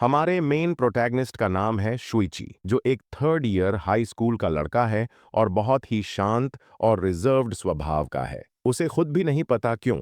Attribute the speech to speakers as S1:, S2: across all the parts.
S1: हमारे main protagonist का नाम है शुइची, जो एक थर्ड ईयर हाई स्कूल का लड़का है और बहुत ही शांत और रिजर्व्ड स्वभाव का है। उसे खुद भी नहीं पता क्यों,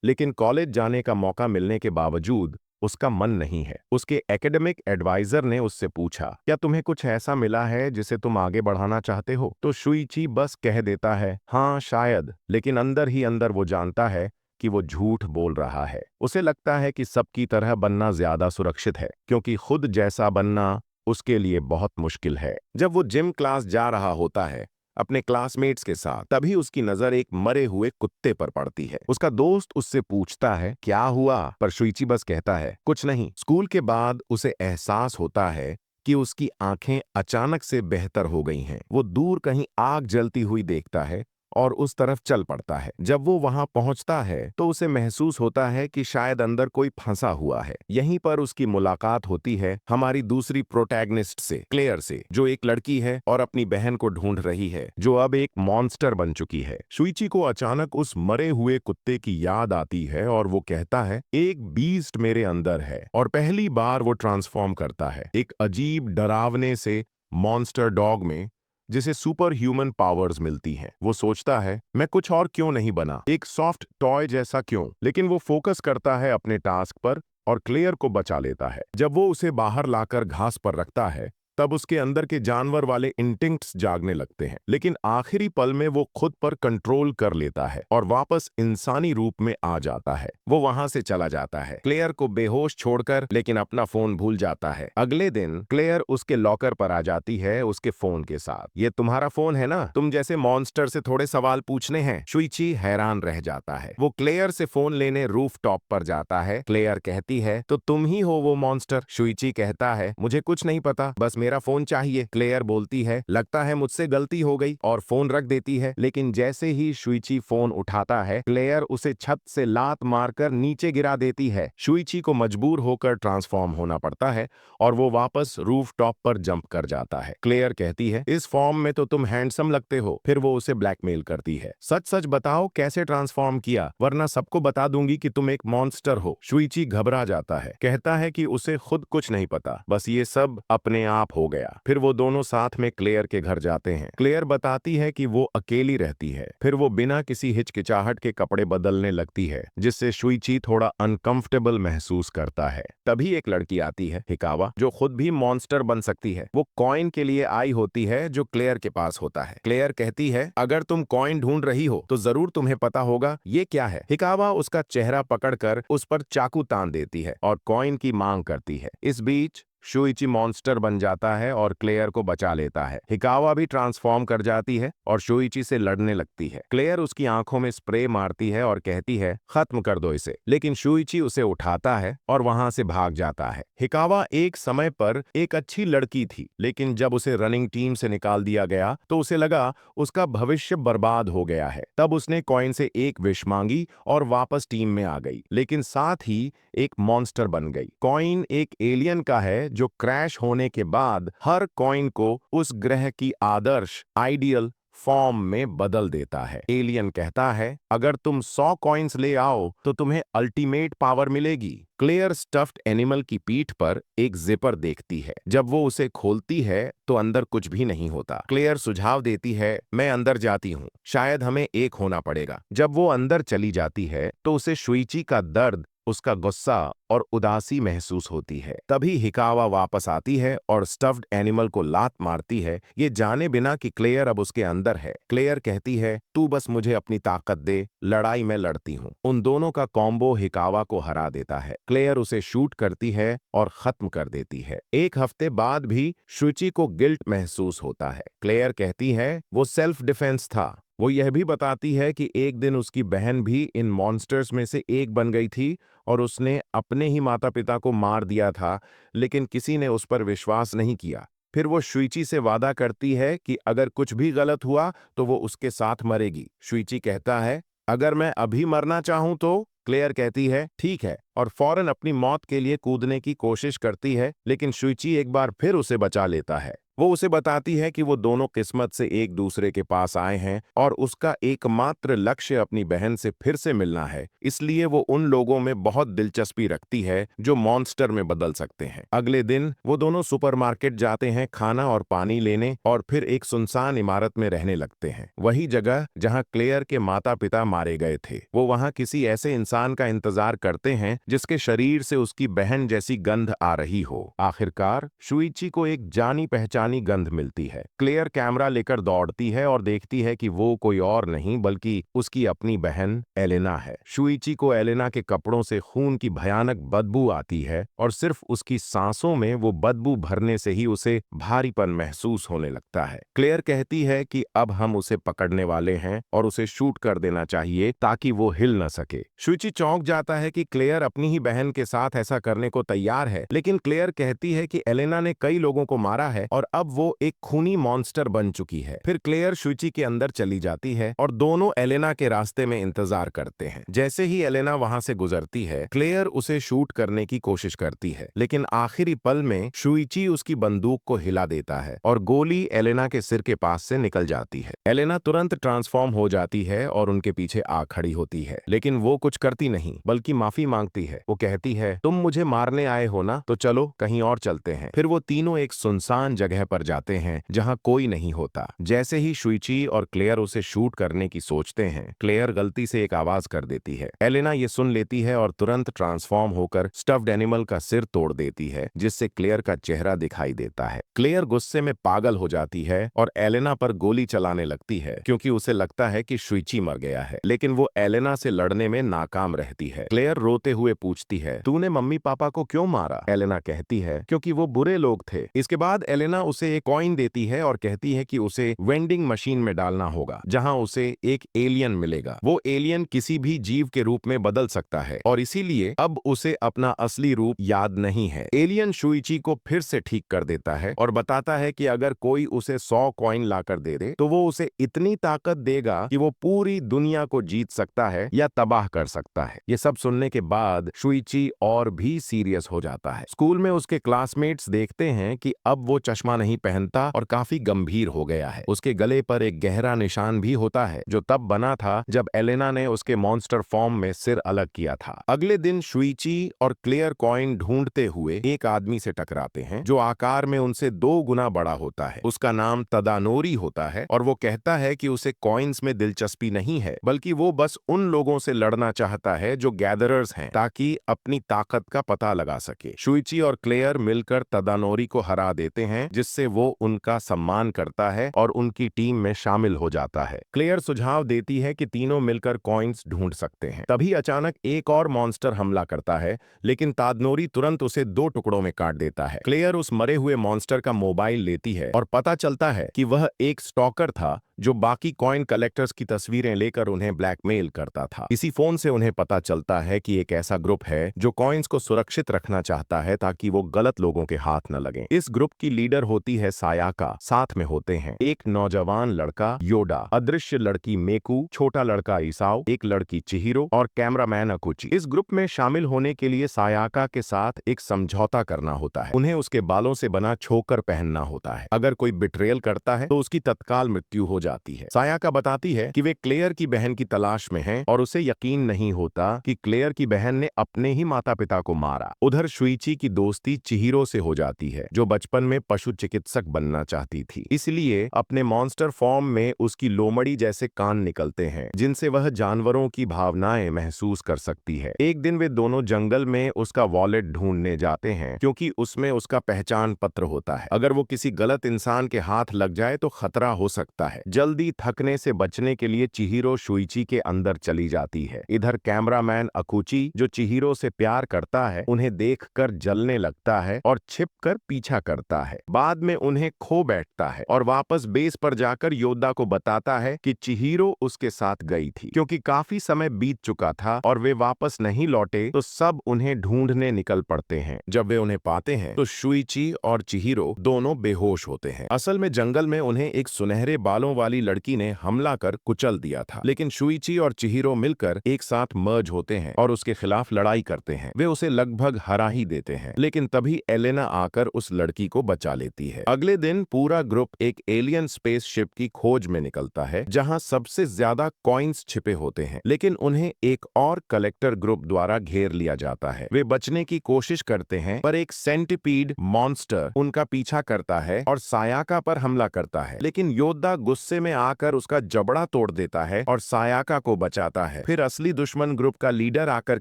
S1: लेकिन कॉलेज जाने का मौका मिलने के बावजूद उसका मन नहीं है। उसके एकेडमिक एडवाइजर ने उससे पूछा, क्या तुम्हें कुछ ऐसा मिला है जिसे तुम आगे बढ़ाना चाहते हो? तो शुइची बस कह देता है, हाँ शायद, लेकिन अंदर ही अंदर वो जानता है कि वो झूठ बोल रहा है। उसे लगता है कि सबकी तरह बनना ज्यादा सुरक्षित है, क्योंकि खुद जैसा बनना उसके लिए बहुत मुश्किल है। जब वो जिम क्लास जा रहा होता है अपने क्लासमेट्स के साथ, तभी उसकी नजर एक मरे हुए कुत्ते पर पड़ती है। उसका दोस्त उससे पूछता है, क्या हुआ? पर शुइची बस कहता है, कुछ नहीं। स्कूल के बाद उसे एहसास होता है कि उसकी आंखें अचानक से बेहतर हो गई हैं। वो दूर कहीं आग जलती हुई देखता है और उस तरफ चल पड़ता है। जब वो वहां पहुंचता है तो उसे महसूस होता है कि शायद अंदर कोई फंसा हुआ है। यहीं पर उसकी मुलाकात होती है हमारी दूसरी प्रोटैगनिस्ट से, क्लेयर से, जो एक लड़की है और अपनी बहन को ढूंढ रही है, जो अब एक मॉन्स्टर बन चुकी है। शुइची को अचानक उस मरे हुए कुत्ते की याद आती है और वो कहता है, एक बीस्ट मेरे अंदर है, और पहली बार वो ट्रांसफॉर्म करता है एक अजीब डरावने से मॉन्स्टर डॉग में, जिसे सुपर ह्यूमन पावर्स मिलती हैं। वो सोचता है, मैं कुछ और क्यों नहीं बना, एक सॉफ्ट टॉय जैसा क्यों? लेकिन वो फोकस करता है अपने टास्क पर और क्लेयर को बचा लेता है। जब वो उसे बाहर लाकर घास पर रखता है, तब उसके अंदर के जानवर वाले इंस्टिंक्ट्स जागने लगते हैं, लेकिन आखिरी पल में वो खुद पर कंट्रोल कर लेता है और वापस इंसानी रूप में आ जाता है। वो वहां से चला जाता है, क्लेयर को बेहोश छोड़कर, लेकिन अपना फोन भूल जाता है। अगले दिन क्लेयर उसके लॉकर पर आ जाती है उसके फोन के साथ। ये तुम्हारा फोन है ना? तुम जैसे मॉन्स्टर से थोड़े सवाल पूछने हैं। शुइची हैरान रह जाता है। वो क्लेयर से फोन लेने रूफ टॉप पर जाता है। क्लेयर कहती है, तो तुम ही हो वो मॉन्स्टर? शुइची कहता है, मुझे कुछ नहीं पता, बस मेरा फोन चाहिए। क्लेयर बोलती है, लगता है मुझसे गलती हो गई, और फोन रख देती है। लेकिन जैसे ही शुइची फोन उठाता है, क्लेयर उसे छत से लात मारकर नीचे गिरा देती है। शुइची को मजबूर होकर ट्रांसफॉर्म होना पड़ता है और वो वापस रूफ टॉप पर जंप कर जाता है। क्लेयर कहती है, इस फॉर्म में तो तुम हैंडसम लगते हो। फिर वो उसे ब्लैकमेल करती है, सच सच बताओ कैसे ट्रांसफॉर्म किया, वरना सबको बता दूंगी कि तुम एक मॉन्स्टर हो। शुइची घबरा जाता है, कहता है कि उसे खुद कुछ नहीं पता, बस ये सब अपने आप हो गया। फिर वो दोनों साथ में क्लेयर के घर जाते हैं। क्लेयर बताती है कि वो अकेली रहती है। फिर वो बिना किसी हिचकिचाहट के कपड़े बदलने लगती है, जिससे शुइची थोड़ा अनकंफर्टेबल महसूस करता है। तभी एक लड़की आती है, हिकावा, जो खुद भी मॉन्स्टर बन सकती है। वो कॉइन के लिए आई होती है जो क्लेयर के पास होता है। क्लेयर कहती है, अगर तुम कॉइन ढूंढ रही हो तो जरूर तुम्हें पता होगा ये क्या है। हिकावा उसका चेहरा पकड़कर उस पर चाकू तान देती है और कॉइन की मांग करती है। इस बीच शुइची मॉन्स्टर बन जाता है और क्लेयर को बचा लेता है। हिकावा भी ट्रांसफॉर्म कर जाती है और शुइची से लड़ने लगती है। क्लेयर उसकी आंखों में स्प्रे मारती है और कहती है, खत्म कर दो इसे, लेकिन शुइची उसे उठाता है और वहां से भाग जाता है। हिकावा एक समय पर एक अच्छी लड़की थी, लेकिन जब उसे रनिंग टीम से निकाल दिया गया तो उसे लगा उसका भविष्य बर्बाद हो गया है। तब उसने कॉइन से एक विश मांगी और वापस टीम में आ गई, लेकिन साथ ही एक मॉन्स्टर बन गई। कॉइन एक एलियन का है जो क्रैश होने के बाद हर कॉइन को उस ग्रह की आदर्श आइडियल फॉर्म में बदल देता है। एलियन कहता है, अगर तुम 100 कॉइन्स ले आओ तो तुम्हें अल्टीमेट पावर मिलेगी। क्लेयर स्टफ्ड एनिमल की पीठ पर एक जिपर देखती है। जब वो उसे खोलती है तो अंदर कुछ भी नहीं होता। क्लेयर सुझाव देती है, मैं अंदर जाती हूँ, शायद हमें एक होना पड़ेगा। जब वो अंदर चली जाती है तो उसे शुइची का दर्द, उसका गुस्सा और उदासी महसूस होती है। तभी हिकावा वापस आती है और स्टफ्ड एनिमल को लात मारती है, ये जाने बिना कि क्लेयर अब उसके अंदर है। क्लेयर कहती है, तू बस मुझे अपनी ताकत दे, लड़ाई में लड़ती हूँ। उन दोनों का कॉम्बो हिकावा को हरा देता है। क्लेयर उसे शूट करती है और खत्म कर देती है। एक हफ्ते बाद भी शुचि को गिल्ट महसूस होता है। क्लेयर कहती है, वो सेल्फ डिफेंस था। वो यह भी बताती है कि एक दिन उसकी बहन भी इन मॉन्स्टर्स में से एक बन गई थी और उसने अपने ही माता पिता को मार दिया था, लेकिन किसी ने उस पर विश्वास नहीं किया। फिर वो शुइची से वादा करती है कि अगर कुछ भी गलत हुआ तो वो उसके साथ मरेगी। शुइची कहता है, अगर मैं अभी मरना चाहूं तो? क्लेयर कहती है, ठीक है, और फौरन अपनी मौत के लिए कूदने की कोशिश करती है, लेकिन शुइची एक बार फिर उसे बचा लेता है। वो उसे बताती है कि वो दोनों किस्मत से एक दूसरे के पास आए हैं और उसका एकमात्र लक्ष्य अपनी बहन से फिर से मिलना है, इसलिए वो उन लोगों में बहुत दिलचस्पी रखती है जो मॉन्स्टर में बदल सकते हैं। अगले दिन वो दोनों सुपरमार्केट जाते हैं खाना और पानी लेने और फिर एक सुनसान इमारत में रहने लगते हैं, वही जगह जहां क्लेयर के माता पिता मारे गए थे। वो वहां किसी ऐसे इंसान का इंतजार करते हैं जिसके शरीर से उसकी बहन जैसी गंध आ रही हो। आखिरकार शुइची को एक जानी पहचानी गंध मिलती है। क्लेयर कैमरा लेकर दौड़ती है और देखती है कि वो कोई और नहीं बल्कि उसकी अपनी बहन एलेना है। शुइची को एलेना के कपड़ों से खून की भयानक बदबू आती है और सिर्फ उसकी सांसों में वो बदबू भरने से ही उसे भारीपन महसूस होने लगता है। क्लेयर कहती है कि अब हम उसे पकड़ने वाले हैं और उसे शूट कर देना चाहिए ताकि वो हिल न सके। शुइची चौंक जाता है कि क्लेयर अपनी ही बहन के साथ ऐसा करने को तैयार है, लेकिन क्लेयर कहती है कि एलेना ने कई लोगों को मारा है और अब वो एक खूनी मॉन्स्टर बन चुकी है। फिर क्लेयर शुइची के अंदर चली जाती है और दोनों एलेना के रास्ते में इंतजार करते हैं। जैसे ही एलेना वहां से गुजरती है, क्लेयर उसे शूट करने की कोशिश करती है, लेकिन आखिरी पल में शुइची उसकी बंदूक को हिला देता है और गोली एलेना के सिर के पास से निकल जाती है। एलेना तुरंत ट्रांसफॉर्म हो जाती है और उनके पीछे आ खड़ी होती है, लेकिन वो कुछ करती नहीं बल्कि माफी मांगती है। वो कहती है, तुम मुझे मारने आए हो ना, तो चलो कहीं और चलते हैं। फिर वो तीनों एक सुनसान जगह पर जाते हैं जहां कोई नहीं होता। जैसे ही शुइची और क्लेयर उसे शूट करने की सोचते हैं, क्लेयर गलती से एक आवाज कर देती है। एलेना ये सुन लेती है और तुरंत ट्रांसफॉर्म होकर स्टफ्ड एनिमल का सिर तोड़ देती है, जिससे क्लेयर का चेहरा दिखाई देता है। क्लेयर गुस्से में पागल हो जाती है और एलेना पर गोली चलाने लगती है क्योंकि उसे लगता है कि शुइची मर गया है, लेकिन वो एलेना से लड़ने में नाकाम रहती है। क्लेयर रोते हुए पूछती है, तूने मम्मी पापा को क्यों मारा? एलेना कहती है, क्योंकि वो बुरे लोग थे। इसके बाद एलेना उसे एक कॉइन देती है और कहती है कि उसे वेंडिंग मशीन में डालना होगा जहां उसे एक एलियन मिलेगा। वो एलियन किसी भी जीव के रूप में बदल सकता है और इसीलिए अब उसे अपना असली रूप याद नहीं है। एलियन शुइची को फिर से ठीक कर देता है और बताता है कि अगर कोई उसे 100 कॉइन लाकर दे दे तो वो उसे इतनी ताकत देगा कि वो पूरी दुनिया को जीत सकता है या तबाह कर सकता है। ये सब सुनने के बाद शुइची और भी सीरियस हो जाता है। स्कूल में उसके क्लासमेट्स देखते हैं कि अब वो चश्मा नहीं पहनता और काफी गंभीर हो गया है। उसके गले पर एक गहरा निशान भी होता है जो तब बना था जब एलेना ने उसके मॉन्स्टर फॉर्म में सिर अलग किया था। अगले दिन शुइची और क्लेयर कॉइन ढूंढते हुए एक आदमी से टकराते हैं जो आकार में उनसे 2 गुना बड़ा होता है। उसका नाम तदानोरी होता है और वो कहता है कि उसे कॉइन्स में दिलचस्पी नहीं है, बल्कि वो बस उन लोगों से लड़ना चाहता है जो गैदरर्स हैं, ताकि अपनी ताकत का पता लगा सके। शुइची और क्लेयर मिलकर तदानोरी को हरा देते हैं, जिससे वो उनका सम्मान करता है और उनकी टीम में शामिल हो जाता है। क्लेयर सुझाव देती है कि तीनों मिलकर कॉइन्स ढूंढ सकते हैं। तभी अचानक एक और मॉन्स्टर हमला करता है, लेकिन तादनोरी तुरंत उसे 2 टुकड़ों में काट देता है। क्लेयर उस मरे हुए मॉन्स्टर का मोबाइल लेती है और पता चलता है कि वह एक स्टॉकर था जो बाकी कॉइन कलेक्टर्स की तस्वीरें लेकर उन्हें ब्लैकमेल करता था। इसी फोन से उन्हें पता चलता है कि एक ऐसा ग्रुप है जो कॉइन्स को सुरक्षित रखना चाहता है ताकि वो गलत लोगों के हाथ न लगें। इस ग्रुप की लीडर होती है सायाका। साथ में होते हैं एक नौजवान लड़का योडा, अदृश्य लड़की मेकू, छोटा लड़का ईसाओ, एक लड़की चिहिरो और कैमरामैन अकुची। इस ग्रुप में शामिल होने के लिए सायाका के साथ एक समझौता करना होता है। उन्हें उसके बालों से बना छोकर पहनना होता है। अगर कोई बिट्रेयल करता है तो उसकी तत्काल मृत्यु हो जाती है। सायाका बताती है कि वे क्लेयर की बहन की तलाश में हैं और उसे यकीन नहीं होता कि क्लेयर की बहन ने अपने ही माता पिता को मारा। उधर शुइची की दोस्ती चिहिरो से हो जाती है जो बचपन में पशु चिकित्सक बनना चाहती थी, इसलिए अपने मॉन्स्टर फॉर्म में उसकी लोमड़ी जैसे कान निकलते हैं जिनसे वह जानवरों की भावनाएं महसूस कर सकती है। एक दिन वे दोनों जंगल में उसका वॉलेट ढूंढने जाते हैं क्योंकि उसमें उसका पहचान पत्र होता है। अगर वो किसी गलत इंसान के हाथ लग जाए तो खतरा हो सकता है। जल्दी थकने से बचने के लिए चिहिरो शुइची के अंदर चली जाती है। इधर कैमरामैन अकुची जो चिहिरो से प्यार करता है उन्हें देखकर जलने लगता है और छिपकर पीछा करता है। बाद में उन्हें खो बैठता है और वापस बेस पर जाकर योद्धा को बताता है कि चिहिरो उसके साथ गई थी। क्योंकि काफी समय बीत चुका था और वे वापस नहीं लौटे तो सब उन्हें ढूंढने निकल पड़ते हैं। जब वे उन्हें पाते हैं तो शुइची और चिहिरो दोनों बेहोश होते हैं। असल में जंगल में उन्हें एक सुनहरे बालों वाली लड़की ने हमला कर कुचल दिया था। लेकिन शुइची और चिहिरो मिलकर एक साथ मर्ज होते हैं और उसके खिलाफ लड़ाई करते हैं। वे उसे लगभग हरा ही देते हैं, लेकिन तभी एलेना आकर उस लड़की को बचा लेती है। अगले दिन पूरा ग्रुप एक एलियन स्पेसशिप की खोज में निकलता है, जहां सबसे ज्यादा कॉइन्स छिपे होते हैं, लेकिन उन्हें एक और कलेक्टर ग्रुप द्वारा घेर लिया जाता है। वे बचने की कोशिश करते हैं, पर एक सेंटिपीड मॉन्स्टर उनका पीछा करता है और सायाका पर हमला करता है, लेकिन योद्धा गुस्से में आकर उसका जबड़ा तोड़ देता है और सायाका को बचाता है। फिर असली दुश्मन ग्रुप का लीडर आकर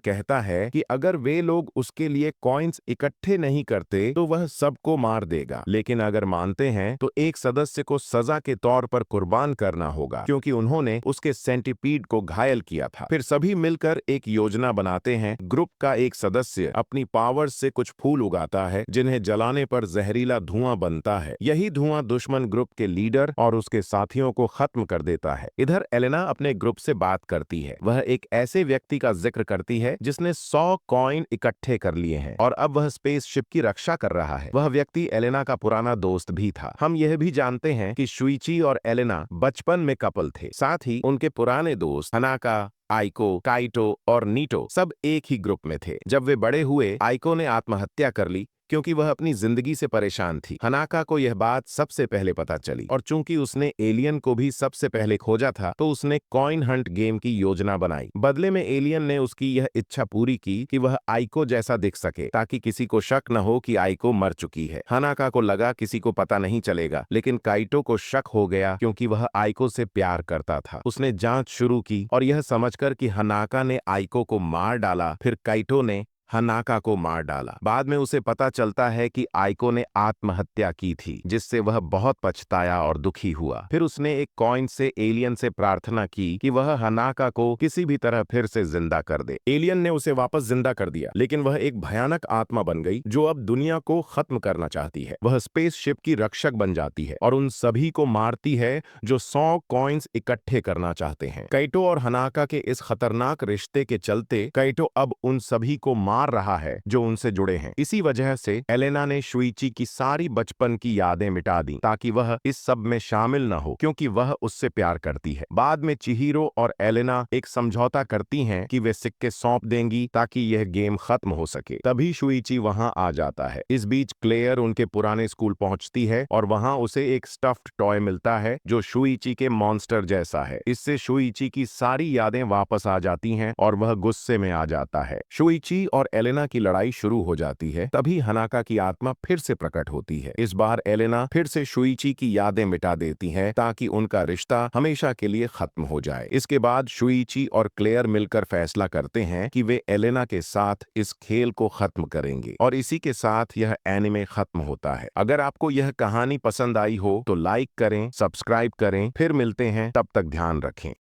S1: कहता है कि अगर वे लोग उसके लिए कॉइन्स इकट्ठे नहीं करते तो वह सबको मार देगा, लेकिन अगर मानते हैं तो एक सदस्य को सजा के तौर पर कुर्बान करना होगा, क्योंकि उन्होंने उसके सेंटिपीड को घायल किया था। फिर सभी मिलकर एक योजना बनाते हैं। ग्रुप का एक सदस्य अपनी पावर से कुछ फूल उगाता है, जिन्हें जलाने पर जहरीला धुआं बनता है। यही धुआं दुश्मन ग्रुप के लीडर और उसके साथियों को खत्म कर देता है। इधर एलेना अपने ग्रुप से बात करती है। वह एक ऐसे व्यक्ति का जिक्र करती है जिसने 100 कॉइन इकट्ठे कर लिए हैं और अब वह स्पेसशिप की रक्षा कर रहा है। वह व्यक्ति एलेना का पुराना दोस्त भी था। हम यह भी जानते हैं कि शुइची और एलेना बचपन में कपल थे। साथ ही उनके पुराने दोस्त हनाका, आइको, काइटो और नीटो सब एक ही ग्रुप में थे। जब वे बड़े हुए, आइको ने आत्महत्या कर ली क्योंकि वह अपनी जिंदगी से परेशान थी। हनाका को यह बात सबसे पहले पता चली और चूंकि उसने एलियन को भी सबसे पहले खोजा था, तो उसने कॉइन हंट गेम की योजना बनाई। बदले में एलियन ने उसकी यह इच्छा पूरी की कि वह आइको जैसा दिख सके, ताकि किसी को शक न हो कि आइको मर चुकी है। हनाका को लगा किसी को पता नहीं चलेगा, लेकिन काइटो को शक हो गया क्योंकि वह आइको से प्यार करता था। उसने जांच शुरू की और यह समझकर कि हनाका ने आइको को मार डाला, फिर काइटो ने हनाका को मार डाला। बाद में उसे पता चलता है कि आइको ने आत्महत्या की थी, जिससे वह बहुत पछताया और दुखी हुआ। फिर उसने एक कॉइन से एलियन से प्रार्थना की कि वह हनाका को किसी भी तरह फिर से जिंदा कर दे। एलियन ने उसे वापस जिंदा कर दिया, लेकिन वह एक भयानक आत्मा बन गई जो अब दुनिया को खत्म करना चाहती है। वह स्पेसशिप की रक्षक बन जाती है और उन सभी को मारती है जो 100 कॉइन्स इकट्ठे करना चाहते हैं। काइटो और हनाका के इस खतरनाक रिश्ते के चलते काइटो अब उन सभी को मार रहा है जो उनसे जुड़े हैं। इसी वजह से एलेना ने शुइची की सारी बचपन की यादें मिटा दी, ताकि वह इस सब में शामिल न हो, क्योंकि वह उससे प्यार करती है। बाद में चिहिरो और एलेना एक समझौता करती हैं कि वे सिक्के सौंप देंगी ताकि यह गेम खत्म हो सके। तभी शुइची वहां आ जाता है। इस बीच क्लेयर उनके पुराने स्कूल पहुंचती है और वहां उसे एक स्टफ्ड टॉय मिलता है जो शुइची के मॉन्स्टर जैसा है। इससे शुइची की सारी यादें वापस आ जाती हैं और वह गुस्से में आ जाता है। शुइची और एलेना की लड़ाई शुरू हो जाती है। तभी हनाका की आत्मा फिर से प्रकट होती है। इस बार एलेना फिर से शुइची की यादें मिटा देती हैं ताकि उनका रिश्ता हमेशा के लिए खत्म हो जाए। इसके बाद शुइची और क्लेयर मिलकर फैसला करते हैं कि वे एलेना के साथ इस खेल को खत्म करेंगे और इसी के साथ यह एनिमे खत्म होता है। अगर आपको यह कहानी पसंद आई हो तो लाइक करें, सब्सक्राइब करें। फिर मिलते हैं, तब तक ध्यान रखें।